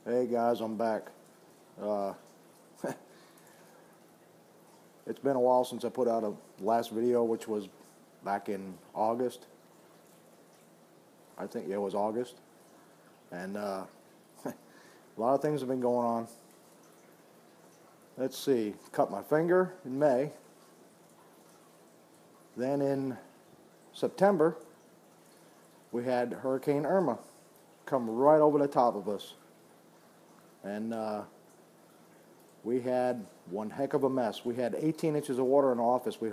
Hey guys, I'm back. It's been a while since I put out a last video, which was back in August. I think it was August. And a lot of things have been going on. Let's see, cut my finger in May. Then in September, we had Hurricane Irma come right over the top of us. And we had one heck of a mess. We had 18 inches of water in the office. We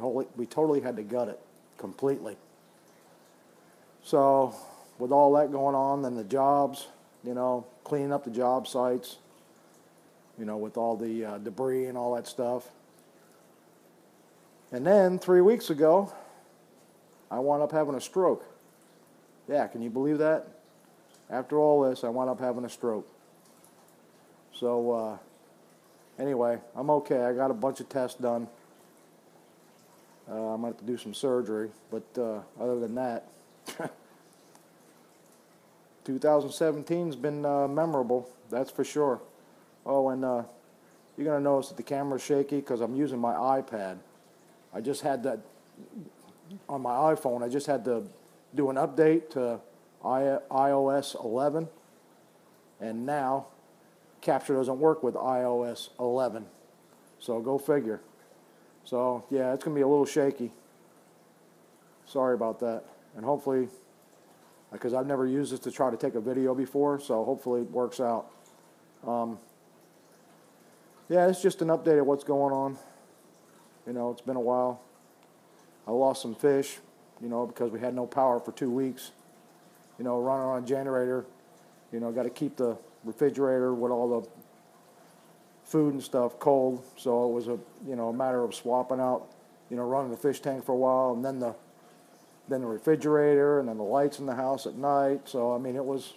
totally had to gut it completely. So with all that going on, then the jobs, cleaning up the job sites, with all the debris and all that stuff. And then 3 weeks ago, I wound up having a stroke. Yeah, can you believe that? After all this, I wound up having a stroke. So, anyway, I'm okay. I got a bunch of tests done. I'm going to have to do some surgery. But other than that, 2017's been memorable, that's for sure. Oh, and you're going to notice that the camera's shaky because I'm using my iPad. I just had that on my iPhone. I just had to do an update to iOS 11. And now Capture doesn't work with iOS 11. So go figure. So yeah, it's going to be a little shaky. Sorry about that. And hopefully, because I've never used this to try to take a video before, so hopefully it works out. Yeah, it's just an update of what's going on. It's been a while. I lost some fish, because we had no power for 2 weeks. Running on a generator, got to keep the refrigerator with all the food and stuff cold. So it was a matter of swapping out, running the fish tank for a while, and then the refrigerator, and then the lights in the house at night. So I mean, it was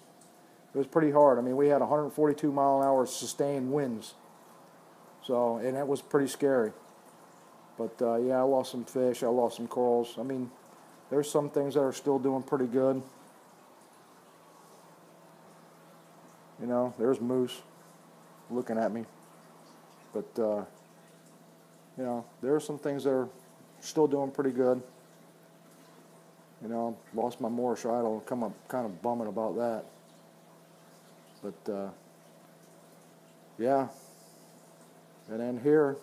pretty hard. I mean, we had 142 mile an hour sustained winds. So, and it was pretty scary. But yeah, I lost some fish. I lost some corals. I mean, there's some things that are still doing pretty good. There's moose looking at me. But, there are some things that are still doing pretty good. Lost my Morse idol. Come up kind of bumming about that. But, yeah. And then here,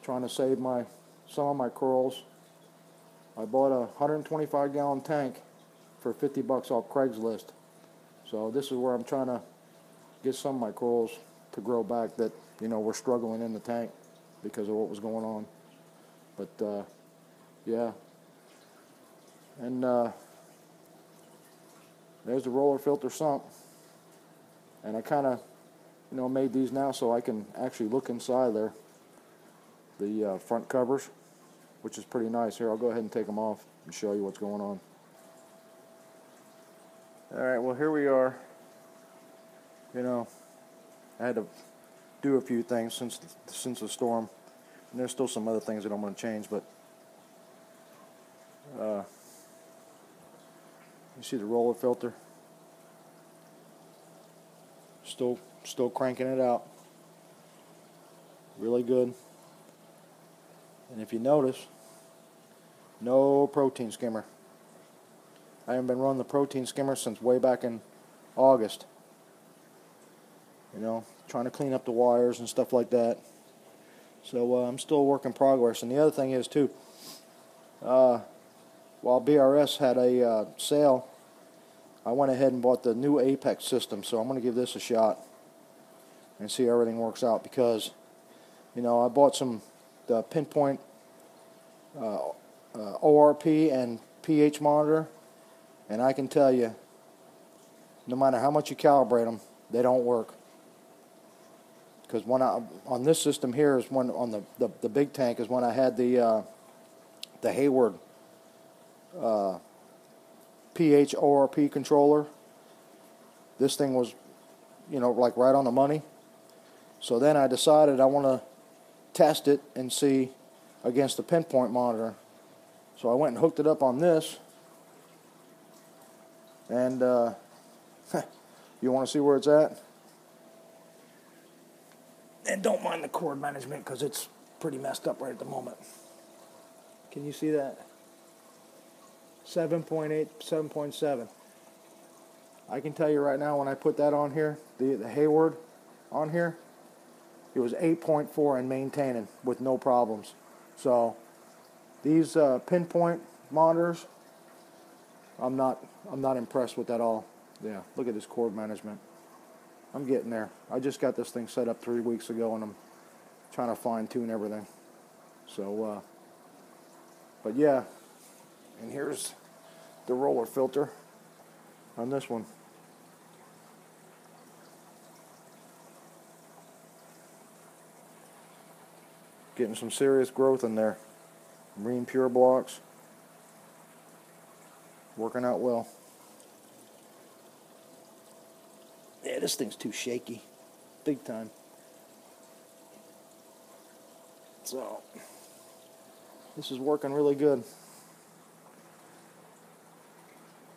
trying to save some of my corals, I bought a 125-gallon tank for $50 off Craigslist. So this is where I'm trying to get some of my corals to grow back that, were struggling in the tank because of what was going on. But, yeah. And there's the roller filter sump. And I kind of, made these now so I can actually look inside there. The front covers, which is pretty nice. Here, I'll go ahead and take them off and show you what's going on. Alright, well here we are. I had to do a few things since the storm. And there's still some other things that I'm going to change, but you see the roller filter? Still cranking it out. Really good. And if you notice, no protein skimmer. I haven't been running the protein skimmer since way back in August. Trying to clean up the wires and stuff like that. So I'm still a work in progress. And the other thing is too, while BRS had a sale, I went ahead and bought the new Apex system. So I'm going to give this a shot and see how everything works out, because I bought the Pinpoint ORP and pH monitor, and I can tell you, no matter how much you calibrate them, they don't work. Because on this system here is when on the big tank is when I had the Hayward pH ORP controller. This thing was, like right on the money. So then I decided I want to test it and see against the Pinpoint monitor. So I went and hooked it up on this, and You want to see where it's at? And don't mind the cord management because it's pretty messed up right at the moment. Can you see that? 7.8, 7.7. I can tell you right now, when I put that on here, the Hayward on here, it was 8.4 and maintaining with no problems. So these pinpoint monitors, I'm not impressed with that at all. Yeah, look at this cord management. I'm getting there. I just got this thing set up 3 weeks ago, and I'm trying to fine tune everything. So, but yeah, and here's the roller filter on this one. Getting some serious growth in there. Marine Pure blocks. Working out well. Yeah, this thing's too shaky. Big time. So, this is working really good.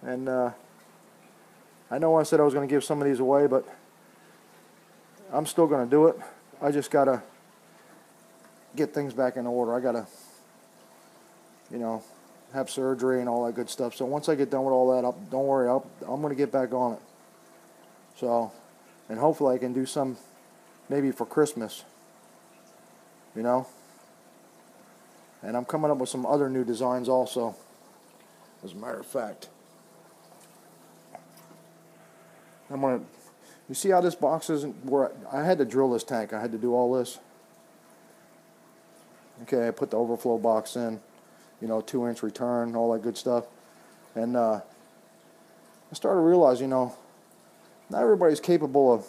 And I know I said I was going to give some of these away, but I'm still going to do it. I just got to get things back in order. I got to, have surgery and all that good stuff. So once I get done with all that, don't worry, I'm going to get back on it. So, and hopefully I can do some maybe for Christmas, And I'm coming up with some other new designs also, as a matter of fact. You see how this box isn't where I had to drill this tank. I had to do all this. Okay, I put the overflow box in, 2-inch return, all that good stuff. And I started to realize, not everybody's capable of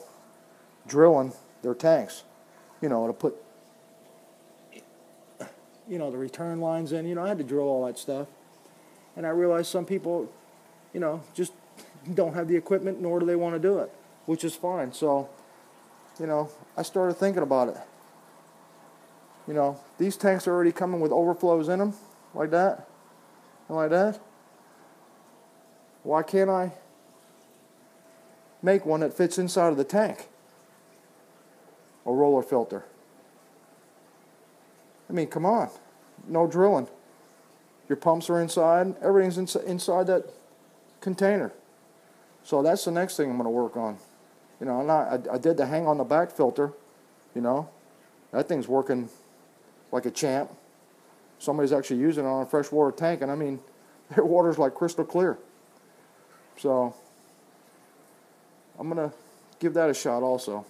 drilling their tanks, to put, the return lines in. I had to drill all that stuff. And I realized some people, just don't have the equipment, nor do they want to do it, which is fine. So, I started thinking about it. These tanks are already coming with overflows in them, like that, and like that. Why can't I make one that fits inside of the tank? A roller filter. I mean, come on. No drilling. Your pumps are inside. Everything's inside that container. So that's the next thing I'm going to work on. I did the hang on the back filter. That thing's working like a champ. Somebody's actually using it on a freshwater tank, and I mean, their water's like crystal clear. So I'm going to give that a shot also.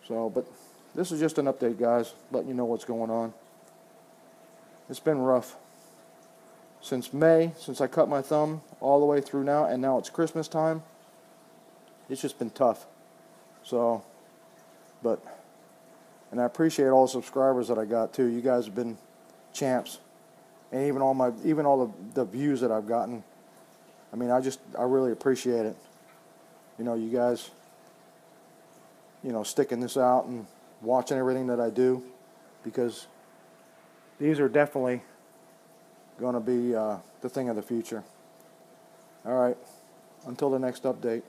So, but this is just an update, guys, letting you know what's going on. It's been rough. Since May, since I cut my thumb, all the way through now, and now it's Christmas time, it's just been tough. So, and I appreciate all the subscribers that I got too. You guys have been champs, and even all the views that I've gotten. I mean, I really appreciate it. You guys, sticking this out and watching everything that I do, because these are definitely going to be the thing of the future. All right, until the next update.